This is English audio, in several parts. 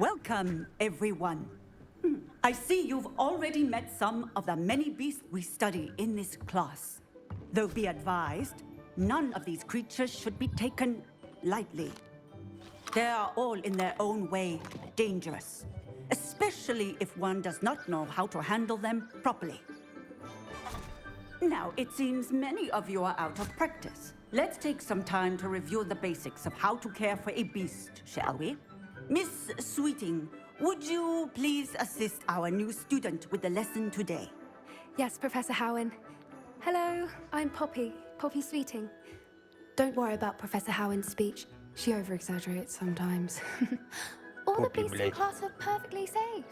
Welcome, everyone. I see you've already met some of the many beasts we study in this class. Though be advised, none of these creatures should be taken lightly. They are all in their own way dangerous, especially if one does not know how to handle them properly. Now, it seems many of you are out of practice. Let's take some time to review the basics of how to care for a beast, shall we? Miss Sweeting, would you please assist our new student with the lesson today? Yes, Professor Howen. Hello, I'm Poppy Sweeting. Don't worry about Professor Howen's speech. She over-exaggerates sometimes. All the beasts in class are perfectly safe.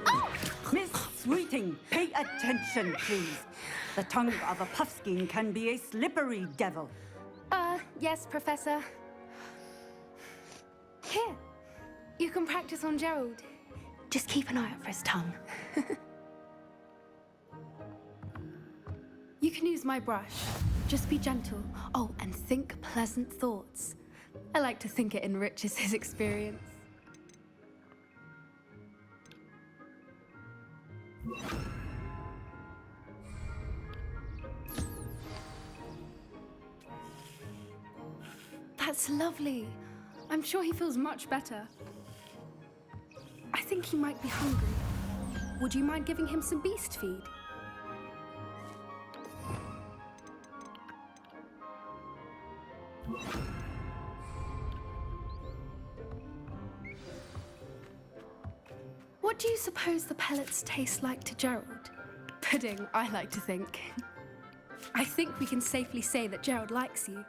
Oh! Miss Sweeting, pay attention, please. The tongue of a puffskein can be a slippery devil. Yes, Professor. Here, you can practice on Gerald. Just keep an eye out for his tongue. You can use my brush. Just be gentle. Oh, and think pleasant thoughts. I like to think it enriches his experience. That's lovely. I'm sure he feels much better. I think he might be hungry. Would you mind giving him some beast feed? What do you suppose the pellets taste like to Gerald? Pudding, I like to think. I think we can safely say that Gerald likes you.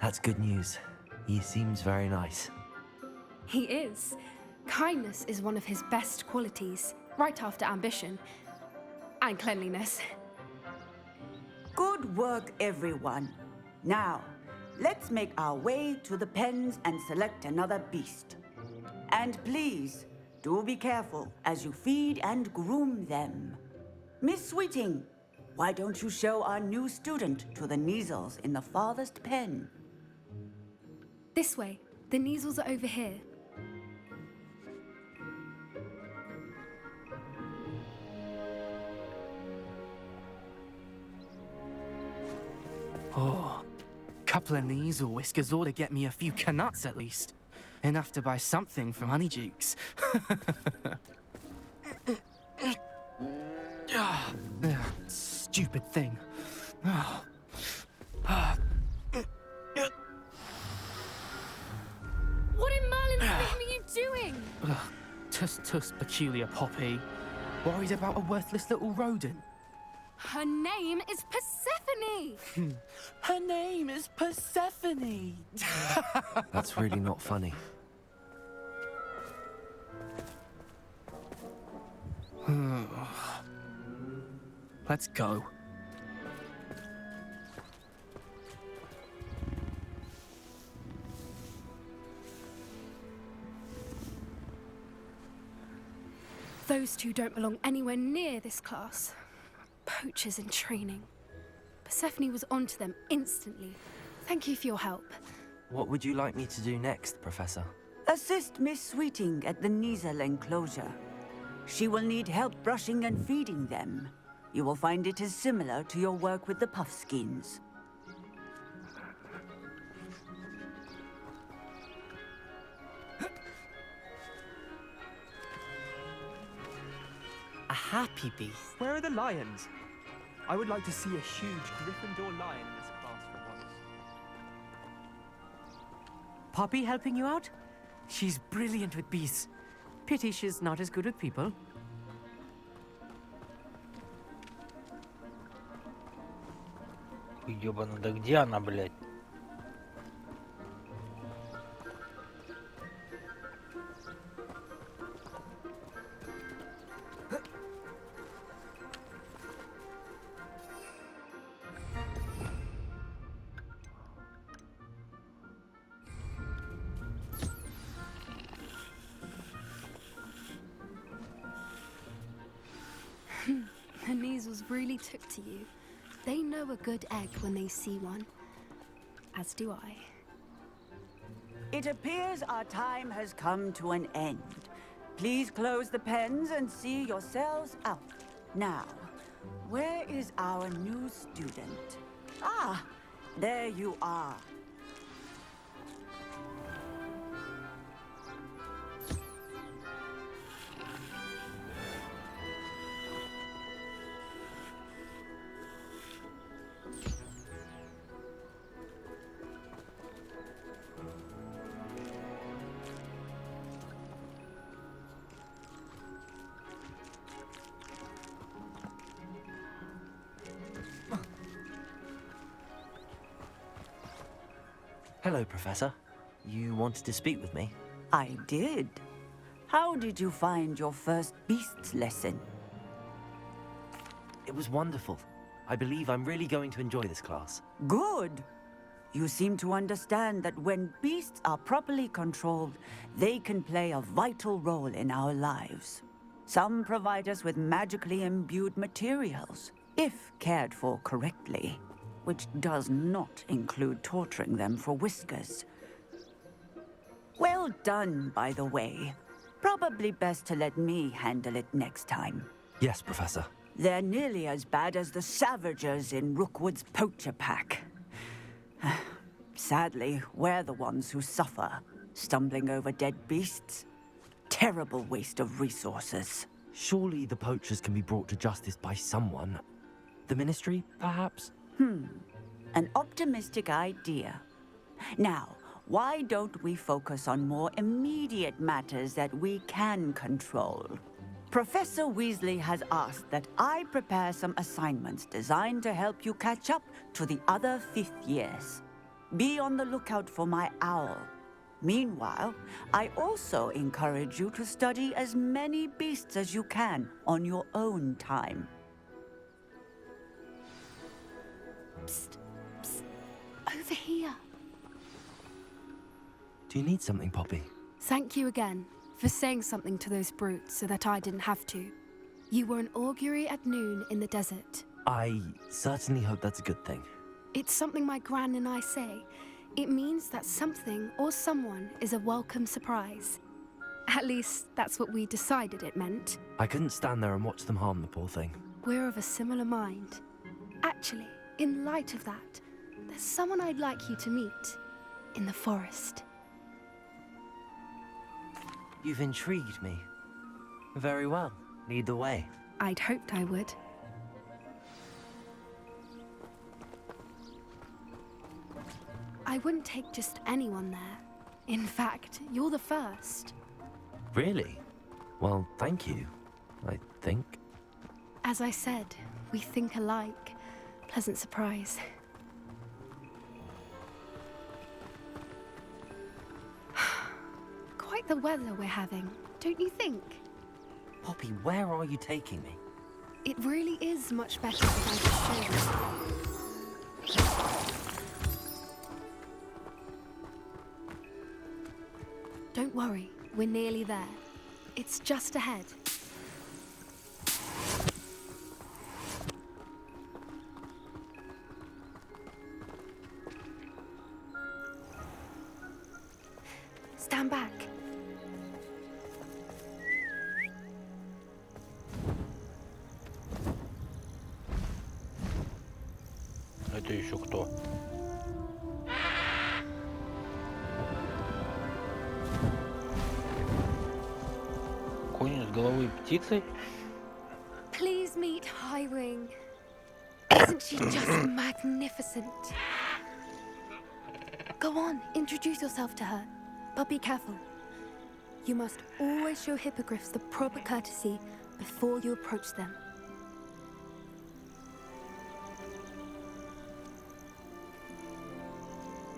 That's good news. He seems very nice. He is. Kindness is one of his best qualities, right after ambition. And cleanliness. Good work, everyone. Now, let's make our way to the pens and select another beast. And please, do be careful as you feed and groom them. Miss Sweeting, why don't you show our new student to the Neasels in the farthest pen? This way. The Neasels are over here. Oh, couple of Neasel whiskers ought to get me a few canuts at least. Enough to buy something from Honeydukes. Stupid thing. What in Merlin's name are you doing? Tuss, peculiar Poppy. Worried about a worthless little rodent. Her name is Persephone! Her name is Persephone! That's really not funny. Let's go. Those two don't belong anywhere near this class. Poachers in training. Persephone was onto them instantly. Thank you for your help. What would you like me to do next, Professor? Assist Miss Sweeting at the Neasel enclosure. She will need help brushing and feeding them. You will find it is similar to your work with the puffskeins. A happy beast. Where are the lions? I would like to see a huge Gryffindor lion in this class for once. Poppy helping you out? She's brilliant with beasts. Pity she's not as good with people. Ёбана, да где она, блядь? The Neasels really took to you. They know a good egg when they see one. As do I. It appears our time has come to an end. Please close the pens and see yourselves out. Now, where is our new student? Ah, there you are. Hello, Professor. You wanted to speak with me? I did. How did you find your first beasts lesson? It was wonderful. I believe I'm really going to enjoy this class. Good. You seem to understand that when beasts are properly controlled, they can play a vital role in our lives. Some provide us with magically imbued materials, if cared for correctly, which does not include torturing them for whiskers. Well done, by the way. Probably best to let me handle it next time. Yes, Professor. They're nearly as bad as the Savagers in Rookwood's poacher pack. Sadly, we're the ones who suffer, stumbling over dead beasts. Terrible waste of resources. Surely the poachers can be brought to justice by someone. The Ministry, perhaps? An optimistic idea. Now, why don't we focus on more immediate matters that we can control? Professor Weasley has asked that I prepare some assignments designed to help you catch up to the other fifth years. Be on the lookout for my owl. Meanwhile, I also encourage you to study as many beasts as you can on your own time. Psst, psst. Over here. Do you need something, Poppy? Thank you again for saying something to those brutes so that I didn't have to. You were an augury at noon in the desert. I certainly hope that's a good thing. It's something my gran and I say. It means that something or someone is a welcome surprise. At least, that's what we decided it meant. I couldn't stand there and watch them harm the poor thing. We're of a similar mind. Actually, in light of that, there's someone I'd like you to meet in the forest. You've intrigued me. Very well. Lead the way. I'd hoped I would. I wouldn't take just anyone there. In fact, you're the first. Really? Well, thank you, I think. As I said, we think alike. Pleasant surprise. Quite the weather we're having, don't you think? Poppy, where are you taking me? It really is much better than I just showed. Don't worry, we're nearly there. It's just ahead. Stand back. Это еще кто? Конь с головой птицы? Please meet Highwing. Isn't she just magnificent? Go on, introduce yourself to her. But be careful. You must always show hippogriffs the proper courtesy before you approach them.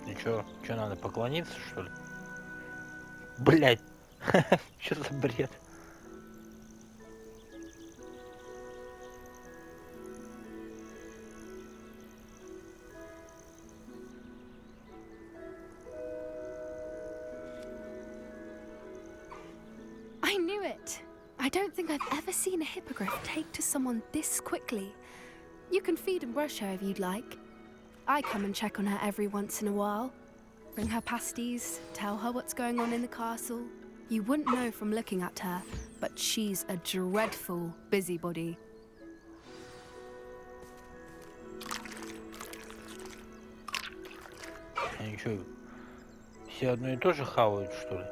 И чё надо поклониться, что ли? Блять, чё за бред? I knew it. I don't think I've ever seen a hippogriff take to someone this quickly. You can feed and brush her if you'd like. I come and check on her every once in a while. Bring her pasties, tell her what's going on in the castle. You wouldn't know from looking at her, but she's a dreadful busybody. Они что, все одно и то же хавают, что ли?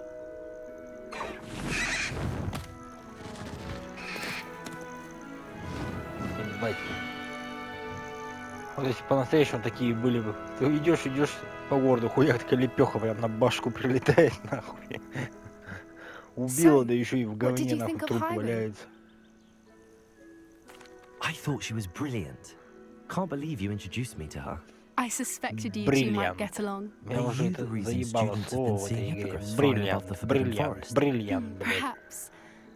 Ебать. Вот если по-настоящему такие были бы, ты идешь по городу, хуяк, такая лепеха прям на башку прилетает, нахуй. Убила, да еще и в говне, нахуй, труп валяется. I thought she was brilliant. Can't believe you introduced me to her. I suspected you two might get along. Меня уже это заебало слово в этой игре. Бриллиант, бриллиант, бриллиант, блядь. Perhaps.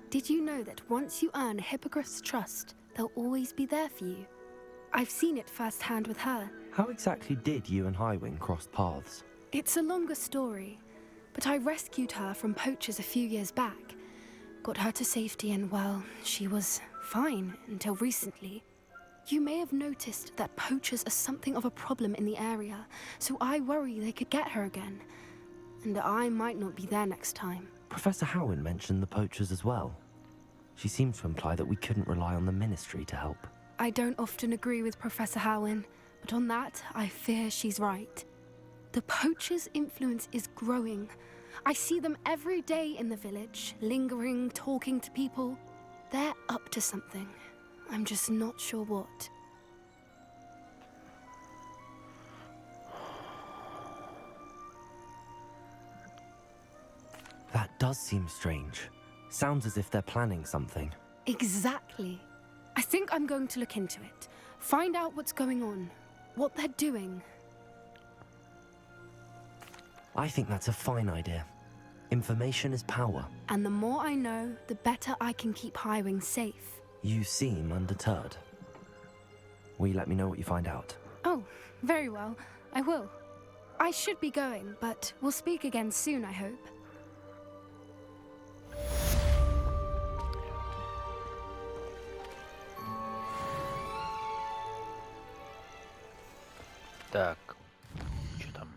Did you know that once you earn Hippogriff's trust, they'll always be there for you? I've seen it firsthand with her. How exactly did you and Highwing cross paths? It's a longer story, but I rescued her from poachers a few years back. Got her to safety and, well, she was fine until recently. You may have noticed that poachers are something of a problem in the area, so I worry they could get her again. And I might not be there next time. Professor Howin mentioned the poachers as well. She seemed to imply that we couldn't rely on the Ministry to help. I don't often agree with Professor Howin, but on that, I fear she's right. The poachers' influence is growing. I see them every day in the village, lingering, talking to people. They're up to something. I'm just not sure what. That does seem strange. Sounds as if they're planning something. Exactly. I think I'm going to look into it. Find out what's going on. What they're doing. I think that's a fine idea. Information is power. And the more I know, the better I can keep Highwing safe. You seem undeterred. Will you let me know what you find out? Oh, very well. I will. I should be going, but we'll speak again soon, I hope. Так, что там?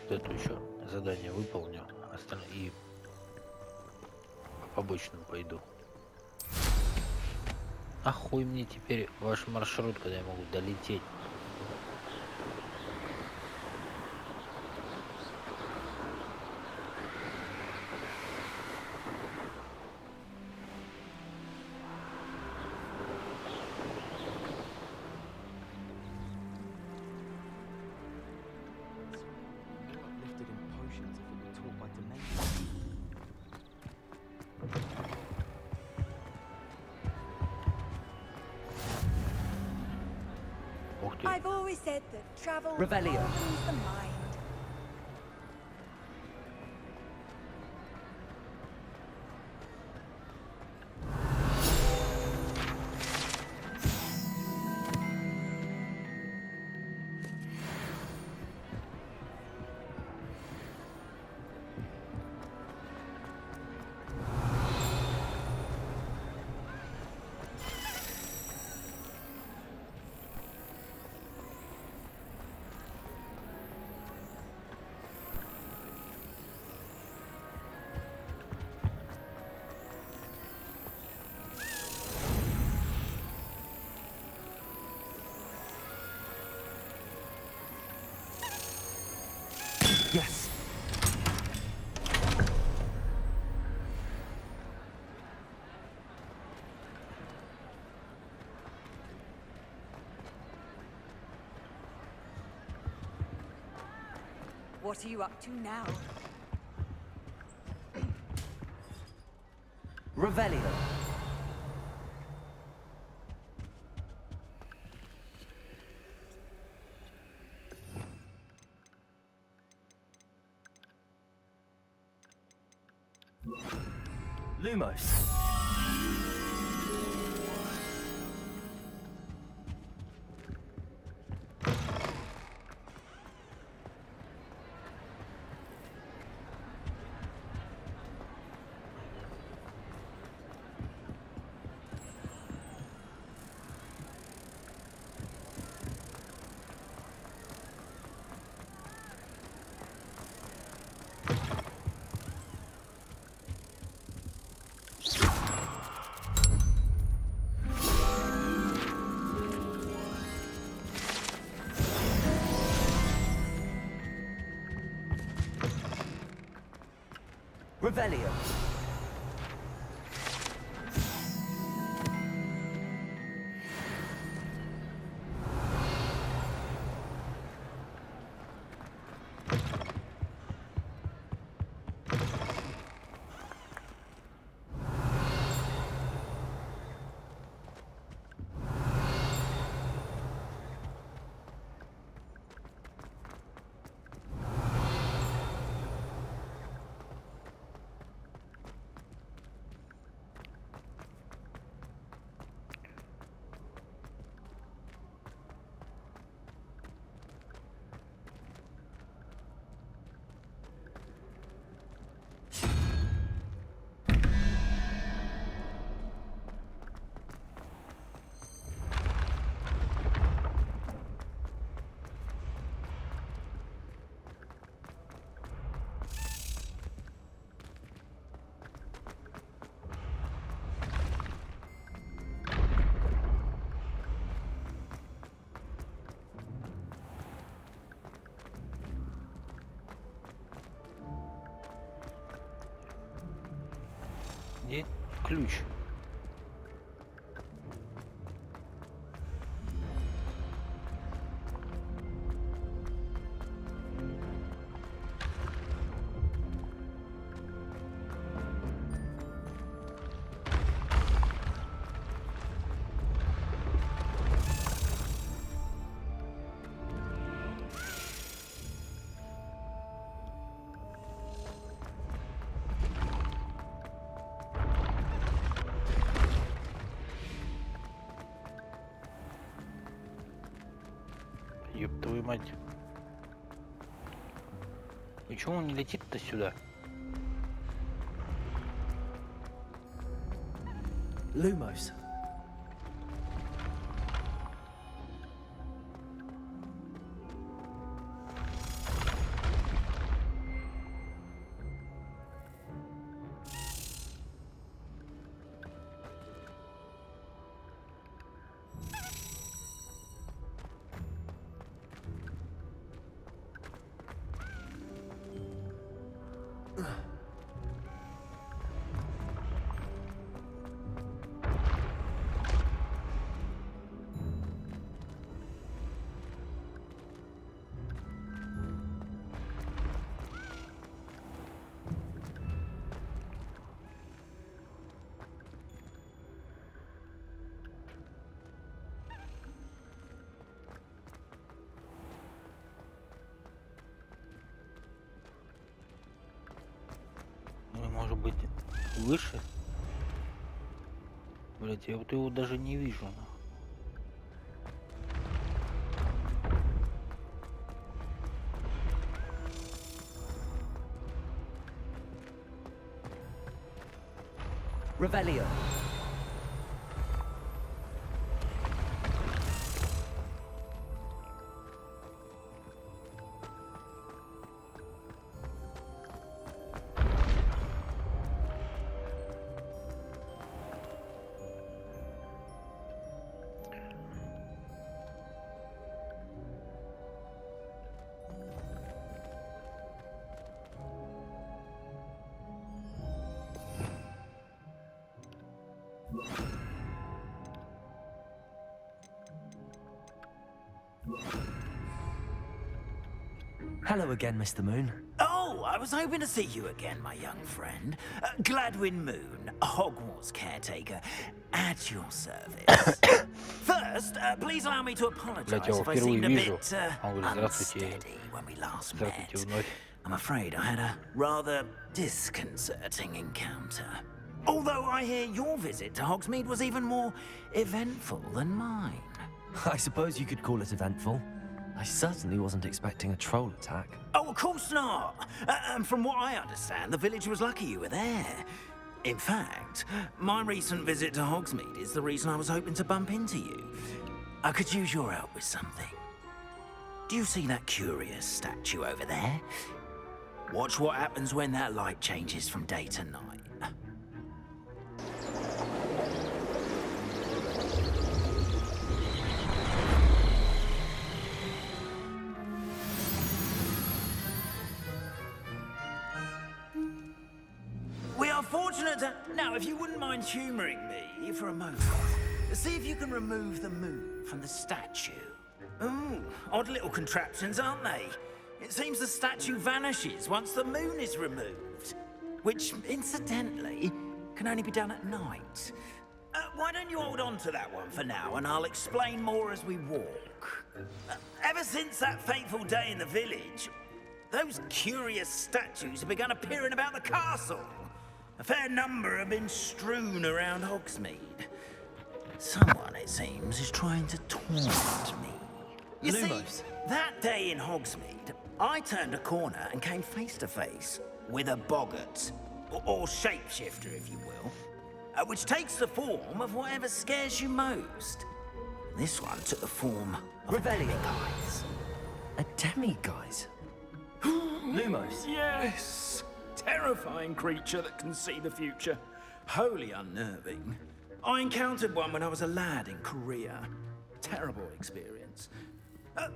Вот это еще задание выполню, остальное и по побочному пойду. А хуй мне теперь ваш маршрут, когда я могу долететь. Uplifted in potions if it were taught by dimension. Ух ты. I've always said that travel Revelio. opens the mind. Yes! What are you up to now? Revelio. Lumos! Revelio. Где ключ? Ёб твою мать. Почему он не летит-то сюда? Lumos. Ну, может быть, выше? Блять, я вот его даже не вижу. Нахуй. Revelio. Hello again, Mr. Moon. Oh, I was hoping to see you again, my young friend. Gladwin Moon, Hogwarts caretaker, at your service. First, please allow me to apologize if I seemed a bit unsteady when we last met. I'm afraid I had a rather disconcerting encounter. Although I hear your visit to Hogsmeade was even more eventful than mine. I suppose you could call it eventful. I certainly wasn't expecting a troll attack. Oh, of course not. And from what I understand, the village was lucky you were there. In fact, my recent visit to Hogsmeade is the reason I was hoping to bump into you. I could use your help with something. Do you see that curious statue over there? Watch what happens when that light changes from day to night. Now, if you wouldn't mind humouring me for a moment, see if you can remove the moon from the statue. Ooh, odd little contraptions, aren't they? It seems the statue vanishes once the moon is removed, which, incidentally, can only be done at night. Why don't you hold on to that one for now, and I'll explain more as we walk. Ever since that fateful day in the village, those curious statues have begun appearing about the castle. A fair number have been strewn around Hogsmeade. Someone, it seems, is trying to taunt me. You see, that day in Hogsmeade, I turned a corner and came face to face with a boggart, or shapeshifter, if you will, which takes the form of whatever scares you most. This one took the form of a demiguise. A demiguise? Lumos? Yes! Terrifying creature that can see the future. Wholly unnerving. I encountered one when I was a lad in Korea. Terrible experience.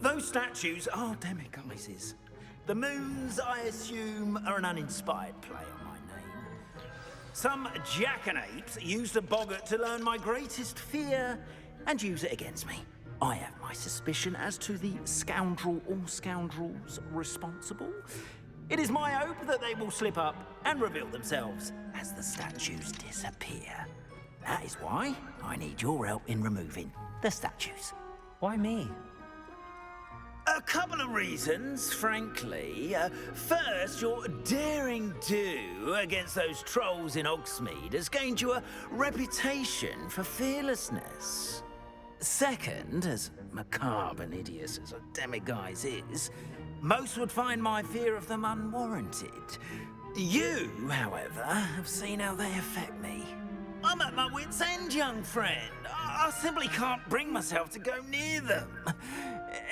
Those statues are demiguises. The moons, I assume, are an uninspired play on my name. Some jackanapes used a boggart to learn my greatest fear and use it against me. I have my suspicion as to the scoundrel or scoundrels responsible. It is my hope that they will slip up and reveal themselves as the statues disappear. That is why I need your help in removing the statues. Why me? A couple of reasons, frankly. First, your daring do against those trolls in Hogsmeade has gained you a reputation for fearlessness. Second, as macabre and hideous as a demiguise is, most would find my fear of them unwarranted. You, however, have seen how they affect me. I'm at my wit's end, young friend. I simply can't bring myself to go near them.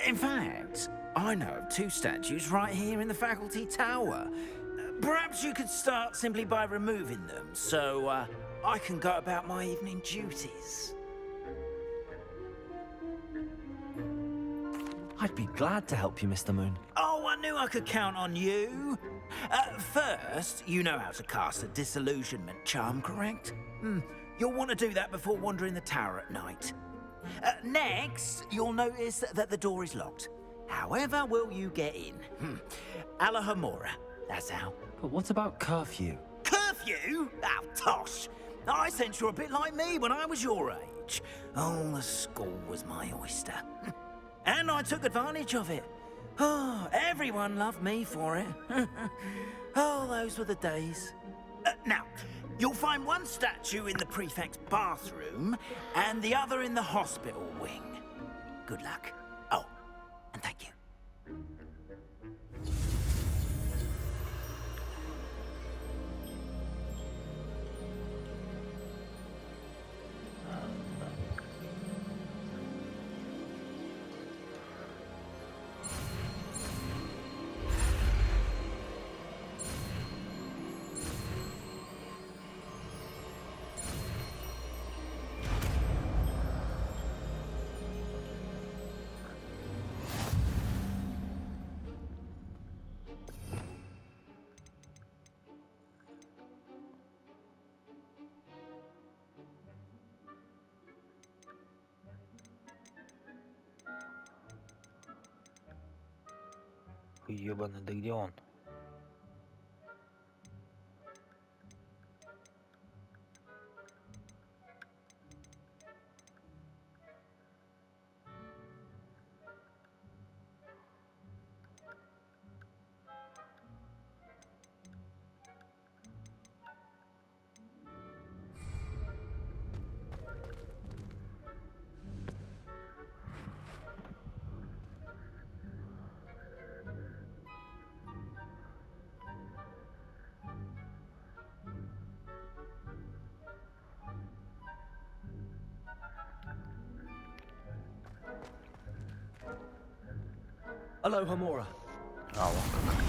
In fact, I know of two statues right here in the faculty tower. Perhaps you could start simply by removing them, so I can go about my evening duties. I'd be glad to help you, Mr. Moon. Oh, I knew I could count on you. First, you know how to cast a disillusionment charm, correct? You'll want to do that before wandering the tower at night. Next, you'll notice that the door is locked. However will you get in? Alahomora, that's how. But what about curfew? Curfew? Oh, tosh. I sense you're a bit like me when I was your age. Oh, the school was my oyster. And I took advantage of it. Oh, everyone loved me for it. Oh, those were the days. Now, you'll find one statue in the prefect's bathroom and the other in the hospital wing. Good luck. Oh, and thank you. Ёбаный, да где он? Alohomora. А, вон как.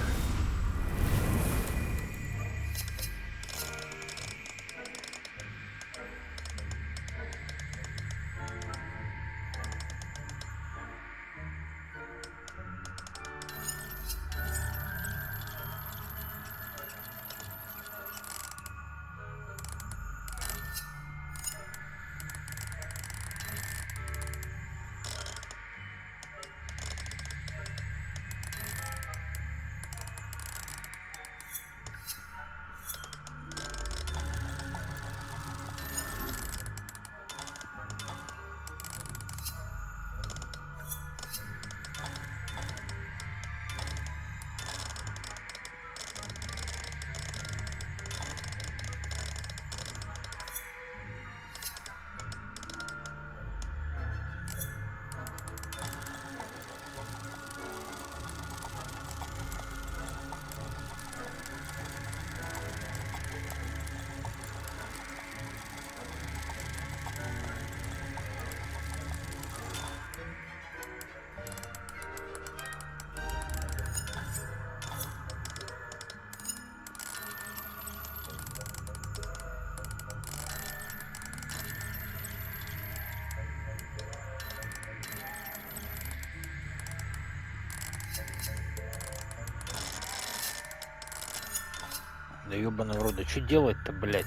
Да ёбаный в рот, да что делать-то, блядь?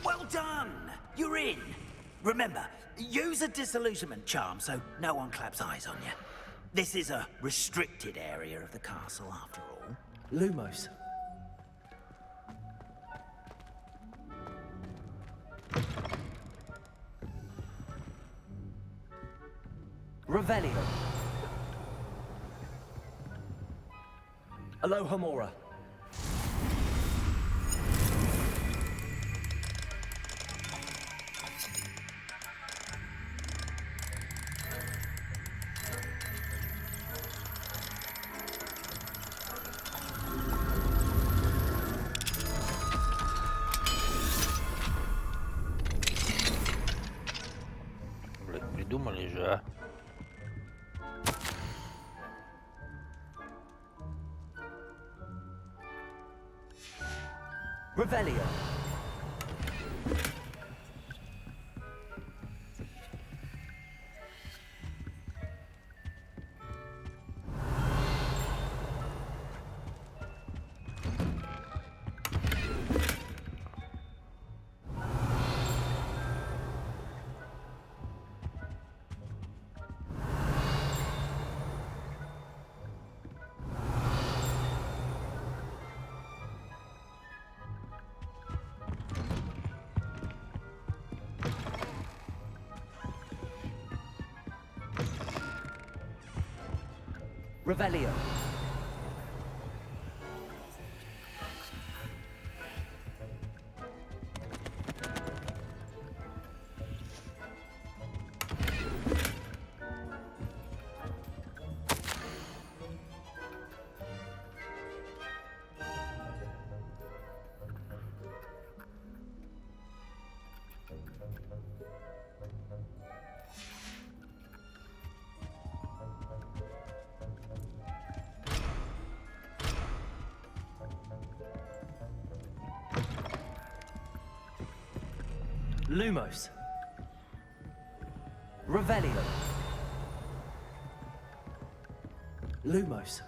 Well done! You're in. Remember, use a disillusionment charm so no one claps eyes on you. This is a restricted area of the castle, after all. Lumos. Revelio. Alohomora. Блядь, придумали же, а? Revelio. Revelio. Lumos. Revelio. Lumos.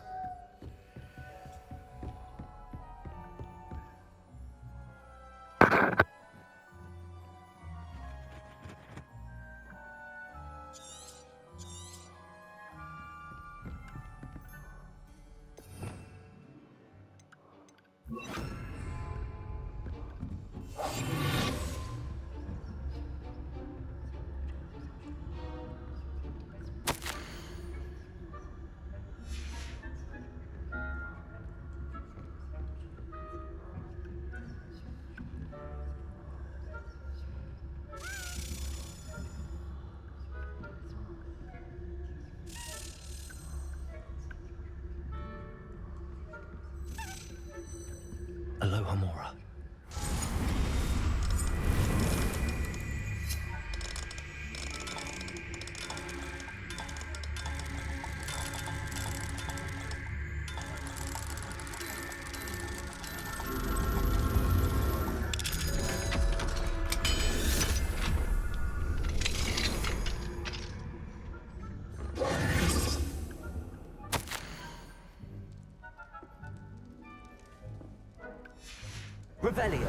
Alohomora. Revelio.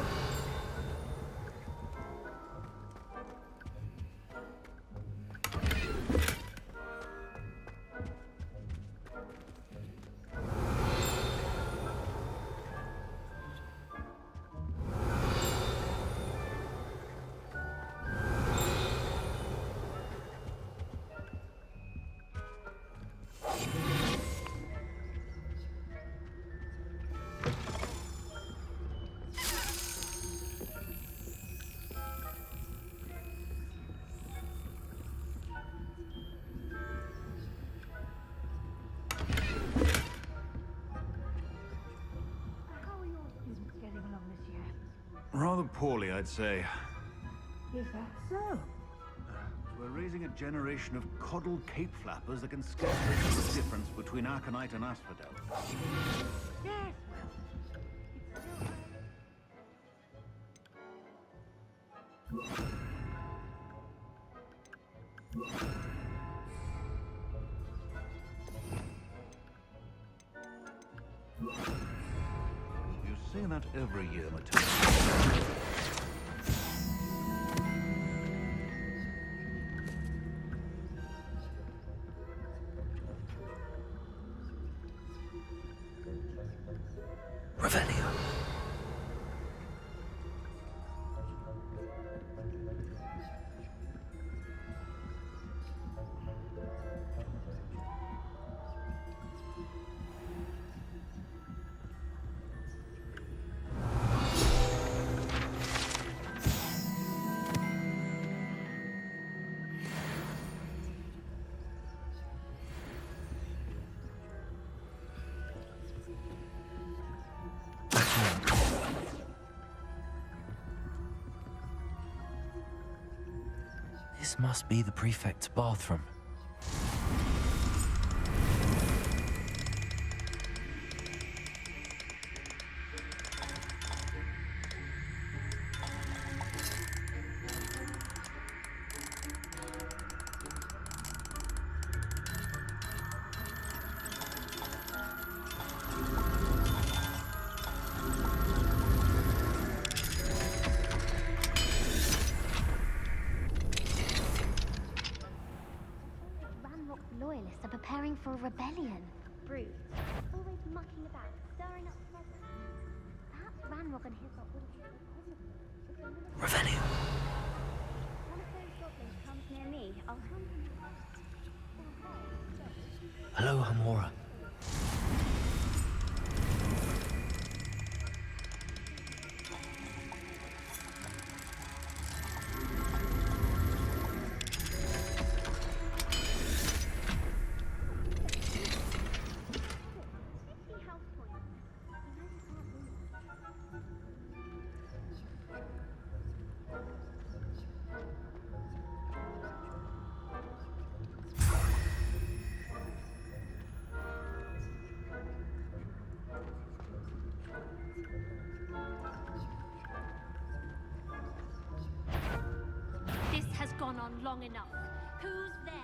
poorly, I'd say. Is that so? We're raising a generation of coddled cape flappers that can scarcely tell the difference between Aconite and Asphodel. Yes. You say that every year, Matilda. Revelio. This must be the prefect's bathroom. Loyalists are preparing for a rebellion. Brutes, always mucking about, stirring up trouble. Perhaps Ranrock and his lot wouldn't be so positive. Revelio. One of those goblins comes near me, I'll hunt him. Hello, Hamora. This has gone on long enough. Who's there?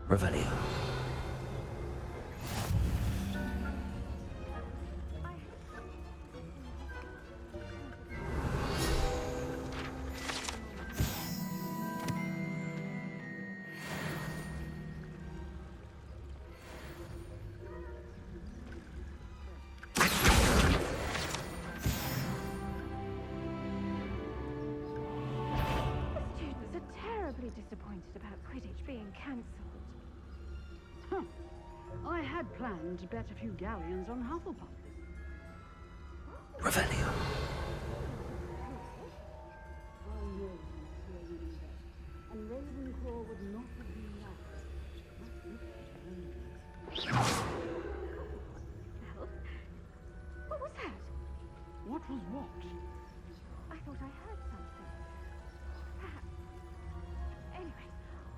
Revelio. Students are terribly disappointed about Quidditch being cancelled. Huh. I had planned to bet a few galleons on Hufflepuff. Revelio. I know, Monsieur Weaver, and Ravenclaw would not have been that. Well, what was that? What was what? I thought I heard something. Perhaps. Anyway,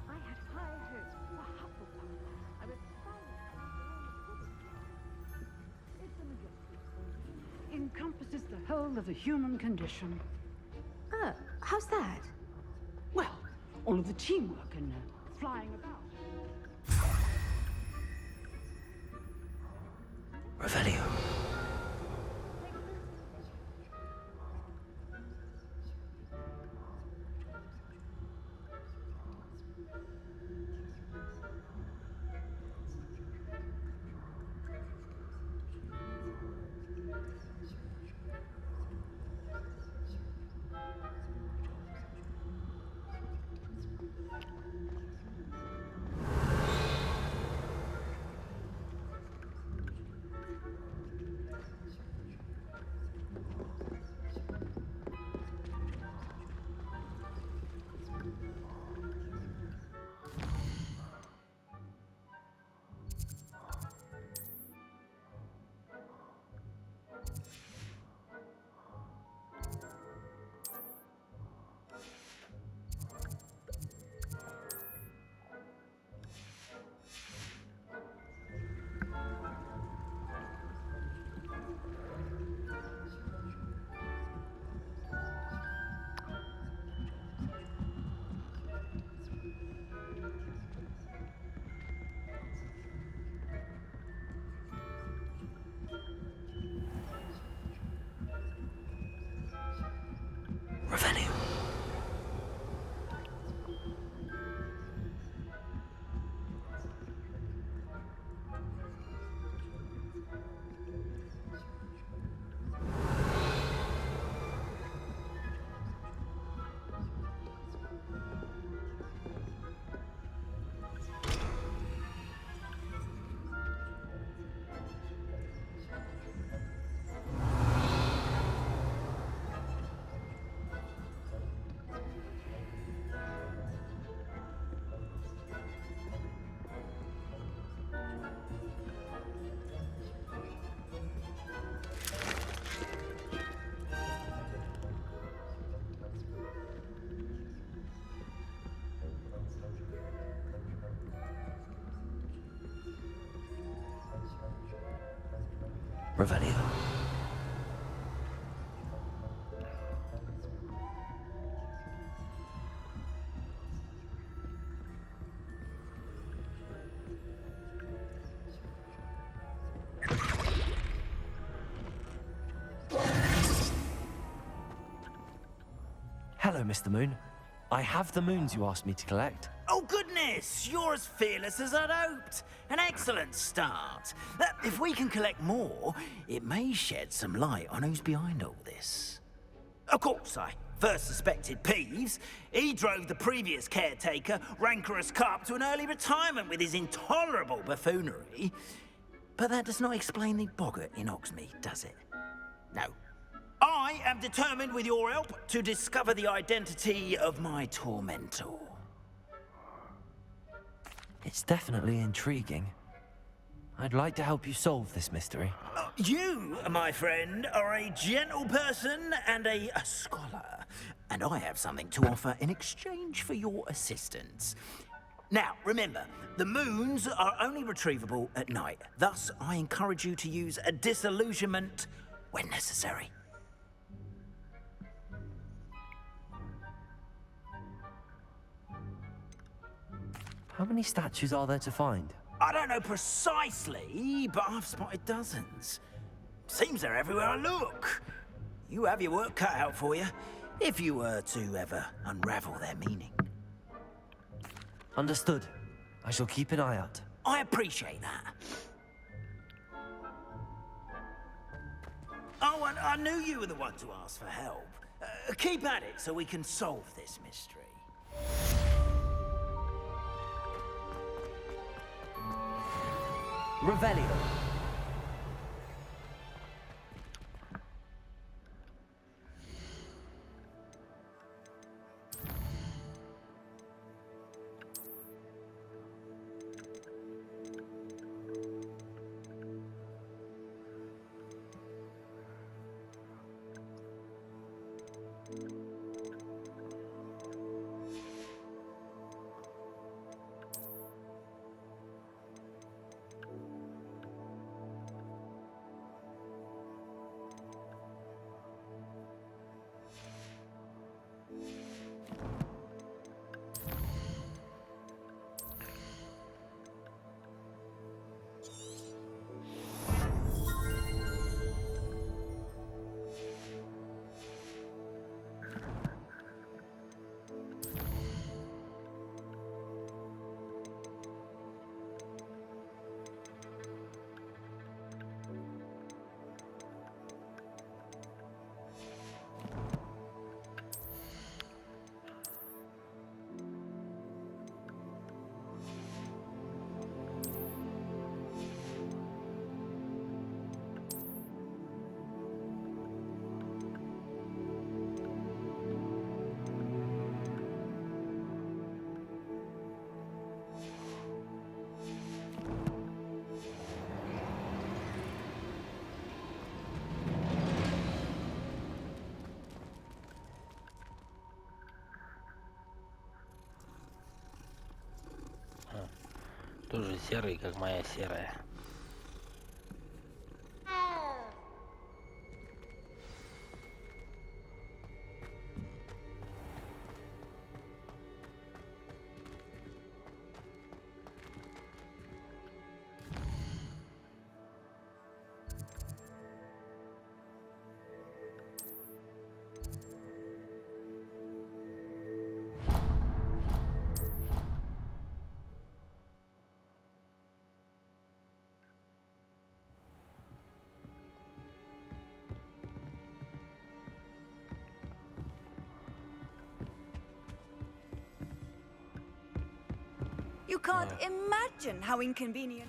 I had high hopes for Hufflepuff. I was Encompasses the whole of the human condition. Oh, how's that? Well, all of the teamwork and flying about. Revelio. Revelio. Revelio. Hello, Mr. Moon. I have the moons you asked me to collect. Oh, goodness! You're as fearless as I'd hoped. An excellent start. If we can collect more, it may shed some light on who's behind all this. Of course, I first suspected Peeves. He drove the previous caretaker, Rancorous Carp, to an early retirement with his intolerable buffoonery. But that does not explain the boggart in Oxmead, does it? No. I am determined, with your help, to discover the identity of my tormentor. It's definitely intriguing. I'd like to help you solve this mystery. You, my friend, are a gentle person and a scholar, and I have something to offer in exchange for your assistance. Now, remember, the moons are only retrievable at night. Thus, I encourage you to use a disillusionment when necessary. How many statues are there to find? I don't know precisely, but I've spotted dozens. Seems they're everywhere I look. You have your work cut out for you, if you were to ever unravel their meaning. Understood. I shall keep an eye out. I appreciate that. Oh, and I knew you were the one to ask for help. Keep at it so we can solve this mystery. Revelio. тоже серый, как моя серая. You can't imagine how inconvenient.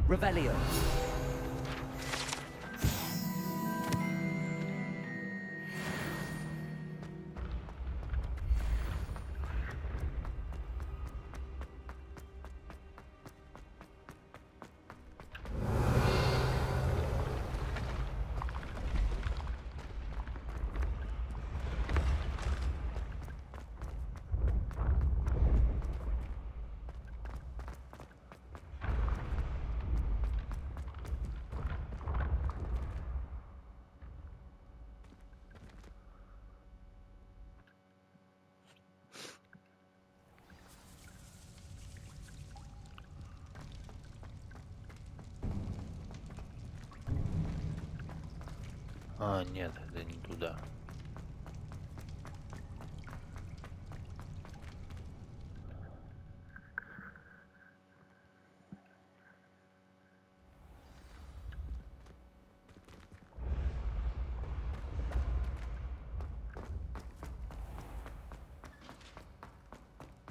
Revelio. А, нет, это не туда.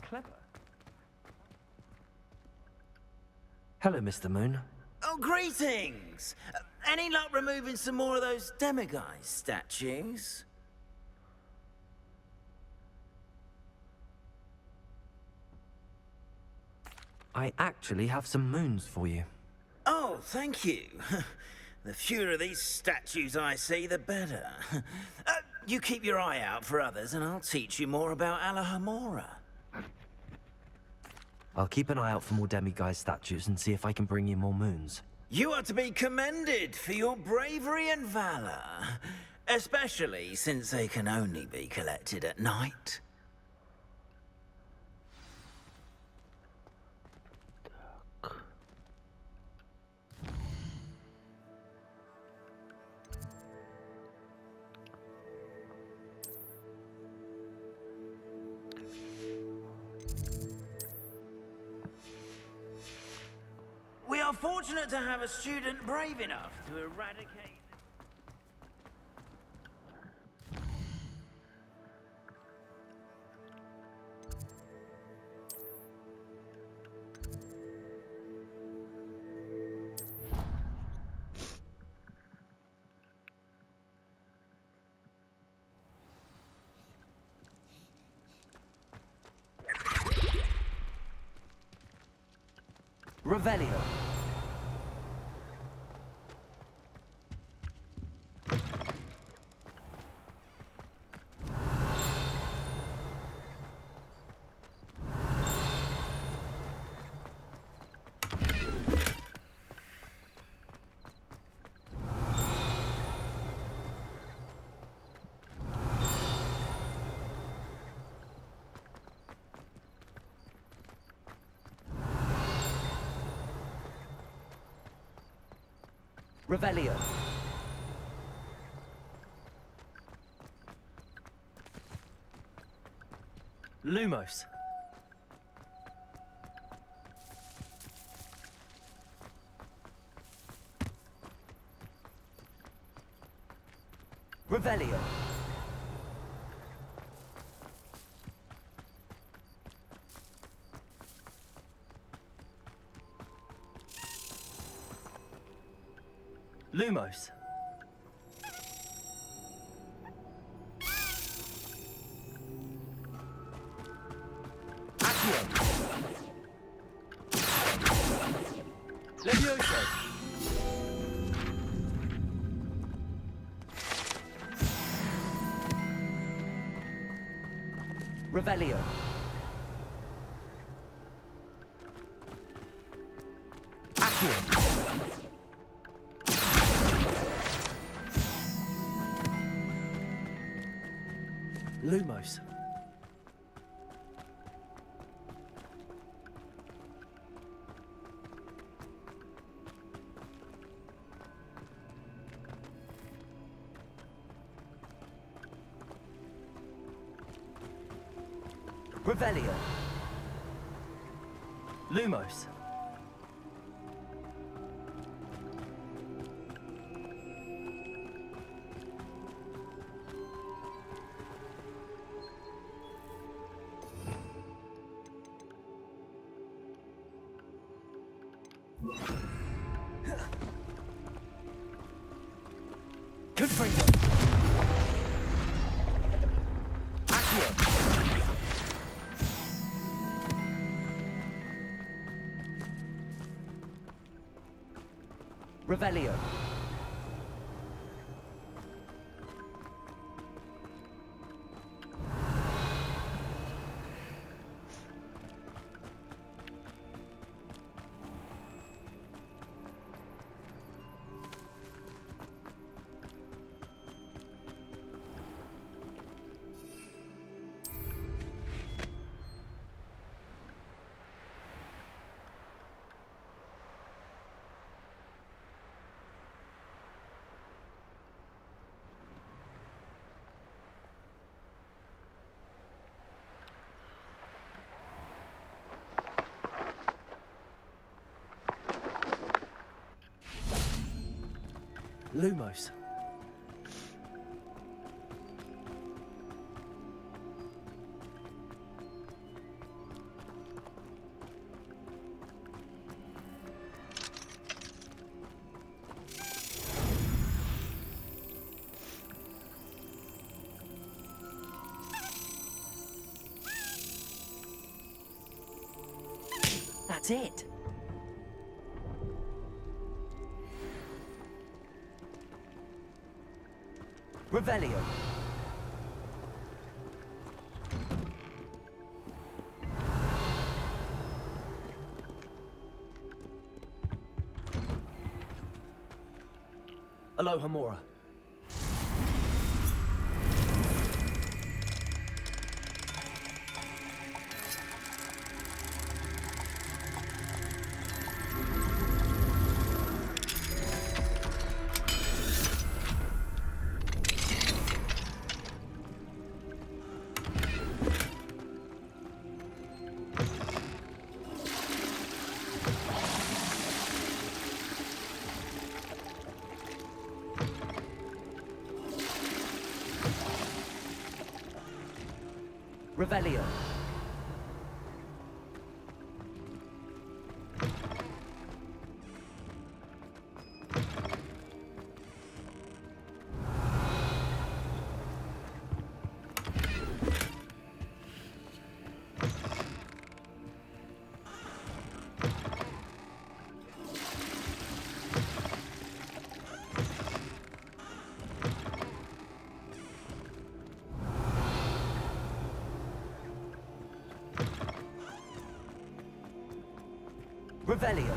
Clever. Hello, Mr. Moon. Oh, greetings! Any luck removing some more of those demiguise statues? I actually have some moons for you. Oh, thank you. The fewer of these statues I see, the better. You keep your eye out for others, and I'll teach you more about Alahamora. I'll keep an eye out for more demiguise statues and see if I can bring you more moons. You are to be commended for your bravery and valor, especially since they can only be collected at night. We are fortunate to have a student brave enough to eradicate... Revelio. Revelio. Lumos. Revelio. Lumos. Accio. Levioso. Revelio. Accio. Lumos. Revelio. Lumos. Confringo. Accio. Revelio. Lumos. That's it. Revelio. Aloha Mora. Revelio. Revelio.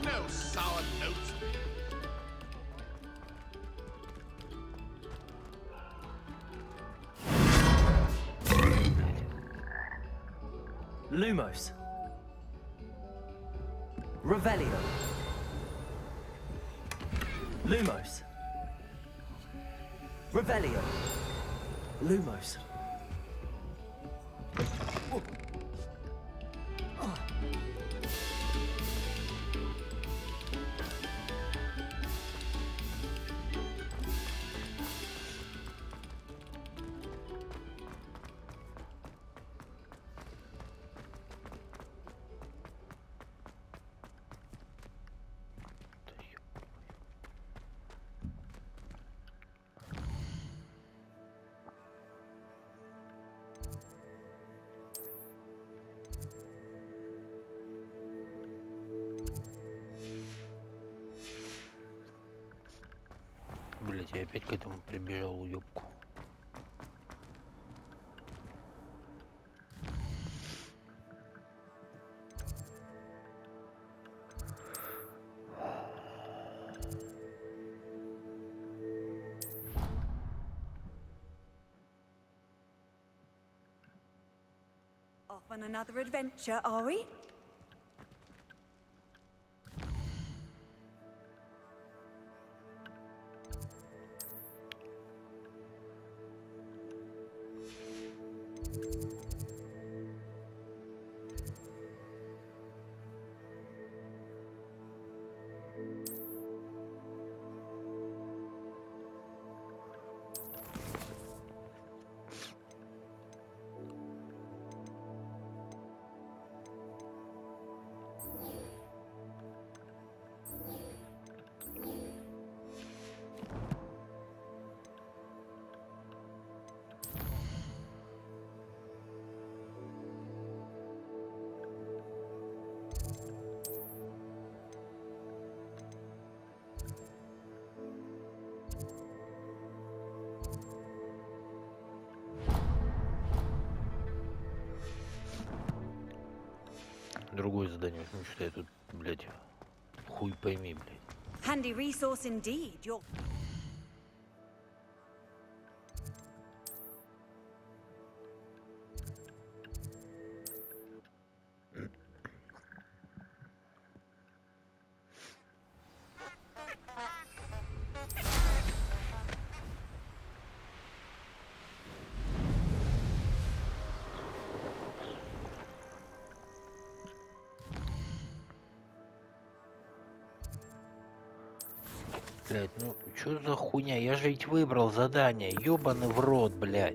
No sour notes. Lumos. Revelio. Lumos. Revelio. Lumos. Блять, я опять к этому прибежал, уёбку. Off on another adventure, are we? Другое задание, ну что я тут, блять, хуй пойми, блять. Handy resource indeed. You're... Блять, ну чё за хуйня? Я же ведь выбрал задание, ёбаный в рот, блять.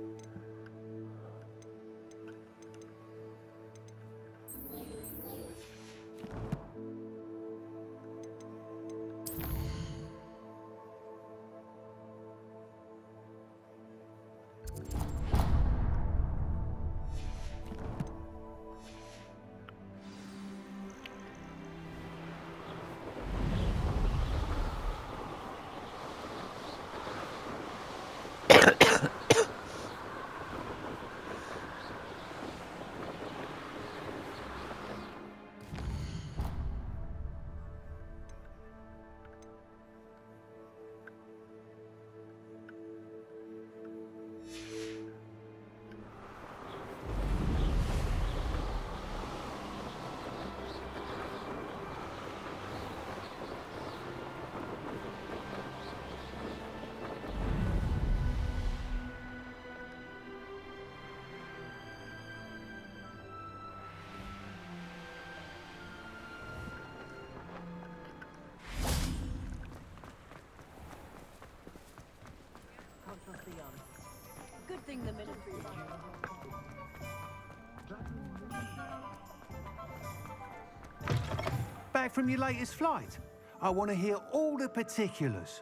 thing the ministry Back from your latest flight? I want to hear all the particulars.